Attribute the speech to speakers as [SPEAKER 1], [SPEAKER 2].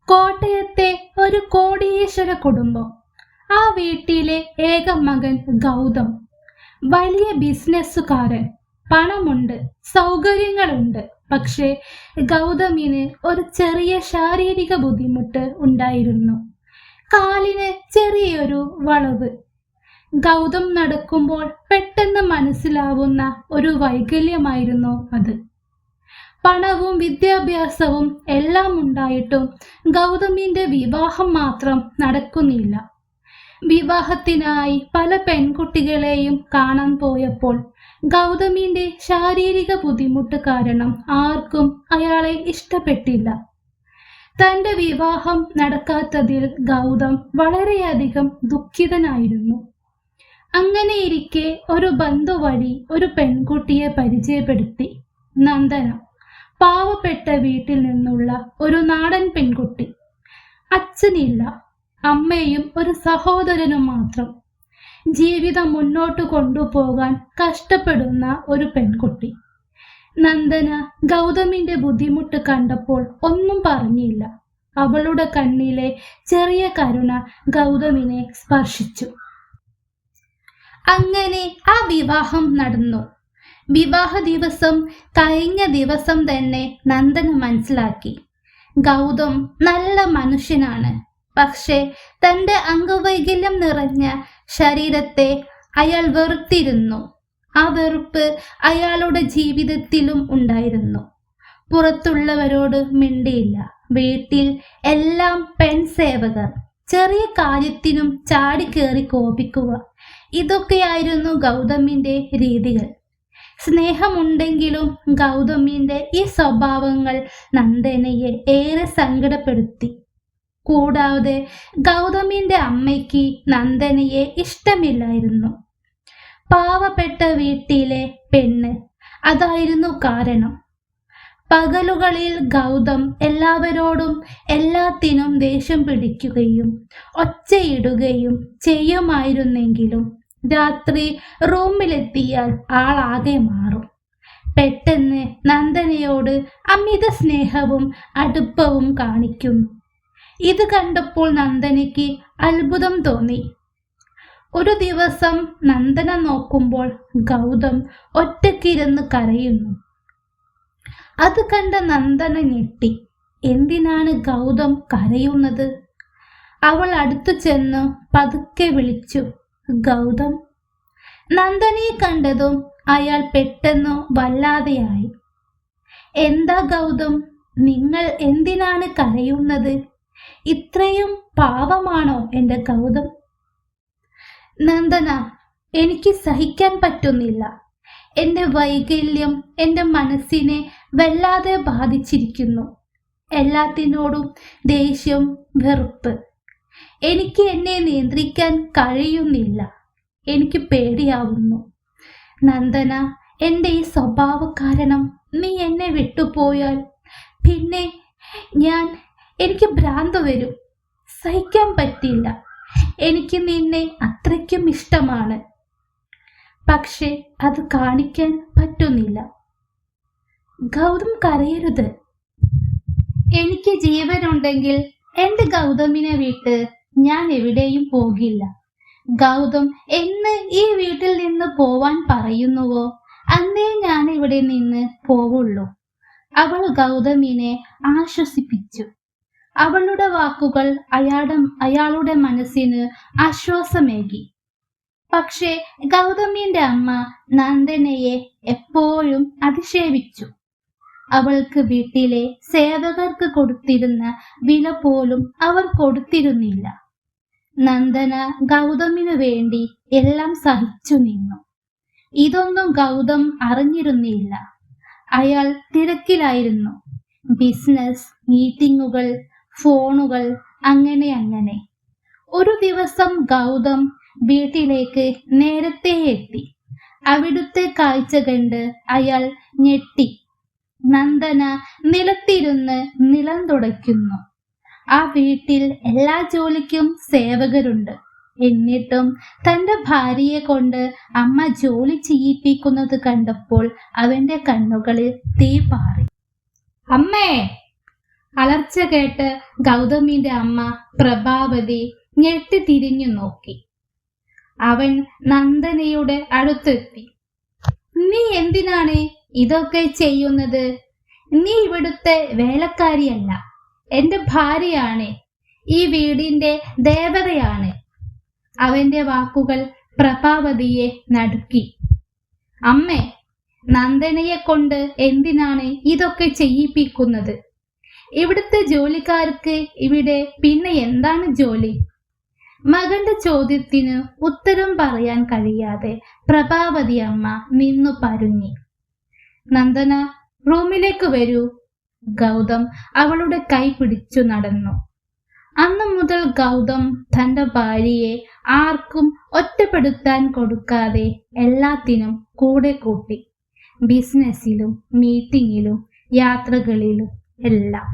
[SPEAKER 1] കോട്ടയത്തെ ഒരു കോടീശ്വര കുടുംബം. ആ വീട്ടിലെ ഏക മകൻ ഗൗതം. വലിയ ബിസിനസ്സുകാരൻ. പണമുണ്ട്, സൗകര്യങ്ങളുണ്ട്. പക്ഷേ ഗൗതമിന് ഒരു ചെറിയ ശാരീരിക ബുദ്ധിമുട്ട് ഉണ്ടായിരുന്നു. കാലിന് ചെറിയൊരു വളവ്. ഗൗതം നടക്കുമ്പോൾ പെട്ടെന്ന് മനസ്സിലാവുന്ന ഒരു വൈകല്യമായിരുന്നു അത്. പണവും വിദ്യാഭ്യാസവും എല്ലാം ഉണ്ടായിട്ടും ഗൗതമിന്റെ വിവാഹം മാത്രം നടക്കുന്നില്ല. വിവാഹത്തിനായി പല പെൺകുട്ടികളെയും കാണാൻ പോയപ്പോൾ ഗൗതമിന്റെ ശാരീരിക ബുദ്ധിമുട്ട് കാരണം ആർക്കും അയാളെ ഇഷ്ടപ്പെട്ടില്ല. തന്റെ വിവാഹം നടക്കാത്തതിൽ ഗൗതം വളരെയധികം ദുഃഖിതനായിരുന്നു. അങ്ങനെയിരിക്കെ ഒരു ബന്ധു വഴി ഒരു പെൺകുട്ടിയെ പരിചയപ്പെടുത്തി. നന്ദന. പാവപ്പെട്ട വീട്ടിൽ നിന്നുള്ള ഒരു നാടൻ പെൺകുട്ടി. അച്ഛനില്ല, അമ്മയും ഒരു സഹോദരനും മാത്രം. ജീവിതം മുന്നോട്ട് കൊണ്ടുപോകാൻ കഷ്ടപ്പെടുന്ന ഒരു പെൺകുട്ടി. നന്ദന ഗൗതമിന്റെ ബുദ്ധിമുട്ട് കണ്ടപ്പോൾ ഒന്നും പറഞ്ഞില്ല. അവളുടെ കണ്ണിലെ ചെറിയ കരുണ ഗൗതമിനെ സ്പർശിച്ചു. അങ്ങനെ ആ വിവാഹം നടന്നു. വിവാഹ ദിവസം കഴിഞ്ഞ ദിവസം തന്നെ നന്ദന മനസ്സിലാക്കി, ഗൗതം നല്ല മനുഷ്യനാണ്. പക്ഷേ തന്റെ അംഗവൈകല്യം നിറഞ്ഞ ശരീരത്തെ അയാൾ വെറുത്തിരുന്നു. ആ വെറുപ്പ് അയാളുടെ ജീവിതത്തിലും ഉണ്ടായിരുന്നു. പുറത്തുള്ളവരോട് മിണ്ടിയില്ല. വീട്ടിൽ എല്ലാം പെൺസേവകർ. ചെറിയ കാര്യത്തിനും ചാടിക്കേറി കോപിക്കുക. ഇതൊക്കെയായിരുന്നു ഗൗതമിന്റെ രീതികൾ. സ്നേഹമുണ്ടെങ്കിലും ഗൗതമിന്റെ ഈ സ്വഭാവങ്ങൾ നന്ദനയെ ഏറെ സങ്കടപ്പെടുത്തി. കൂടാതെ ഗൗതമിന്റെ അമ്മയ്ക്ക് നന്ദനയെ ഇഷ്ടമില്ലായിരുന്നു. പാവപ്പെട്ട വീട്ടിലെ പെണ്ണ്, അതായിരുന്നു കാരണം. പകലുകളിൽ ഗൗതം എല്ലാവരോടും എല്ലാത്തിനും ദേഷ്യം പിടിക്കുകയും ഒച്ചയിടുകയും ചെയ്യുമായിരുന്നെങ്കിലും രാത്രി റൂമിലെത്തിയാൽ ആളാകെ മാറും. പെട്ടെന്ന് നന്ദനയോട് അമിത സ്നേഹവും അടുപ്പവും കാണിക്കുന്നു. ഇത് കണ്ടപ്പോൾ നന്ദനയ്ക്ക് അത്ഭുതം തോന്നി. ഒരു ദിവസം നന്ദന നോക്കുമ്പോൾ ഗൗതം ഒറ്റയ്ക്കിരുന്ന് കരയുന്നു. അത് കണ്ട നന്ദന ഞെട്ടി. എന്തിനാണ് ഗൗതം കരയുന്നത്? അവൾ അടുത്തു ചെന്ന് പതുക്കെ വിളിച്ചു, ഗൗതം. നന്ദനയെ കണ്ടതും അയാൾ പെട്ടെന്ന് വല്ലാതെയായി. എന്താ ഗൗതം, നിങ്ങൾ എന്തിനാണ് കരയുന്നത്? ഇത്രയും പാവമാണോ എൻ്റെ ഗൗതം? നന്ദന, എനിക്ക് സഹിക്കാൻ പറ്റുന്നില്ല. എൻ്റെ വൈകല്യം എൻ്റെ മനസ്സിനെ വല്ലാതെ ബാധിച്ചിരിക്കുന്നു. എല്ലാത്തിനോടും ദേഷ്യം, വെറുപ്പ്. എനിക്ക് എന്നെ നിയന്ത്രിക്കാൻ കഴിയുന്നില്ല. എനിക്ക് പേടിയാവുന്നു. നന്ദന, എൻ്റെ ഈ സ്വഭാവ കാരണം നീ എന്നെ വിട്ടുപോയാൽ പിന്നെ എനിക്ക് ഭ്രാന്ത് വരും. സഹിക്കാൻ പറ്റില്ല. എനിക്ക് നിന്നെ അത്രയ്ക്കും ഇഷ്ടമാണ്. പക്ഷെ അത് കാണിക്കാൻ പറ്റുന്നില്ല. ഗൗതം, കരയരുത്. എനിക്ക് ജീവനുണ്ടെങ്കിൽ എൻ്റെ ഗൗതമിനെ വിട്ട് ഞാൻ എവിടെയും പോകില്ല. ഗൗതം എന്ന് ഈ വീട്ടിൽ നിന്ന് പോവാൻ പറയുന്നുവോ അന്നേ ഞാൻ ഇവിടെ നിന്ന് പോവുള്ളൂ. അവൾ ഗൗതമിനെ ആശ്വസിപ്പിച്ചു. അവളുടെ വാക്കുകൾ അയാളുടെ മനസ്സിന് ആശ്വാസമേകി. പക്ഷേ ഗൗതമിന്റെ അമ്മ നന്ദനയെ എപ്പോഴും അധിക്ഷേപിച്ചു. അവൾക്ക് വീട്ടിലെ സേവകർക്ക് കൊടുത്തിരുന്ന വില പോലും അവർ കൊടുത്തിരുന്നില്ല. നന്ദന ഗൗതമിനു വേണ്ടി എല്ലാം സഹിച്ചു നിന്നു. ഇതൊന്നും ഗൗതം അറിഞ്ഞിരുന്നില്ല. അയാൾ തിരക്കിലായിരുന്നു. ബിസിനസ്, മീറ്റിങ്ങുകൾ, ഫോണുകൾ, അങ്ങനെ. ഒരു ദിവസം ഗൗതം വീട്ടിലേക്ക് നേരത്തെ എത്തി. അവിടുത്തെ കാഴ്ച കണ്ട് അയാൾ ഞെട്ടി. നന്ദന നിലത്തിരുന്ന് നിലം തുടയ്ക്കുന്നു. ആ വീട്ടിൽ എല്ലാ ജോലിക്കും സേവകരുണ്ട്. എന്നിട്ടും തന്റെ ഭാര്യയെ കൊണ്ട് അമ്മ ജോലി ചെയ്യിപ്പിക്കുന്നത് കണ്ടപ്പോൾ അവന്റെ കണ്ണുകളിൽ തീ പാറി. അമ്മേ, അലർച്ച ഒച്ച കേട്ട് ഗൗതമിന്റെ അമ്മ പ്രഭാവതി ഞെട്ടി തിരിഞ്ഞു നോക്കി. അവൻ നന്ദനയുടെ അടുത്തെത്തി. നീ എന്തിനാണ് ഇതൊക്കെ ചെയ്യുന്നത്? നീ ഇവിടുത്തെ വേലക്കാരിയല്ല, എന്റെ ഭാര്യയാണ്, ഈ വീടിന്റെ ദേവതയാണ്. അവന്റെ വാക്കുകൾ പ്രഭാവതിയെ നടുക്കി. അമ്മേ, നന്ദനയെ കൊണ്ട് എന്തിനാണ് ഇതൊക്കെ ചെയ്യിപ്പിക്കുന്നത്? ഇവിടുത്തെ ജോലിക്കാർക്ക് ഇവിടെ പിന്നെ എന്താണ് ജോലി? മകന്റെ ചോദ്യത്തിന് ഉത്തരം പറയാൻ കഴിയാതെ പ്രഭാവതി അമ്മ നിന്നു പരുങ്ങി. നന്ദന, റൂമിലേക്ക് വരൂ. ഗൗതം അവളുടെ കൈ പിടിച്ചു നടന്നു. അന്നു മുതൽ ഗൗതം തന്റെ ഭാര്യയെ ആർക്കും ഒറ്റപ്പെടുത്താൻ കൊടുക്കാതെ എല്ലാത്തിനും കൂടെ കൂട്ടി. ബിസിനസ്സിലും മീറ്റിങ്ങിലും യാത്രകളിലും എല്ലാം.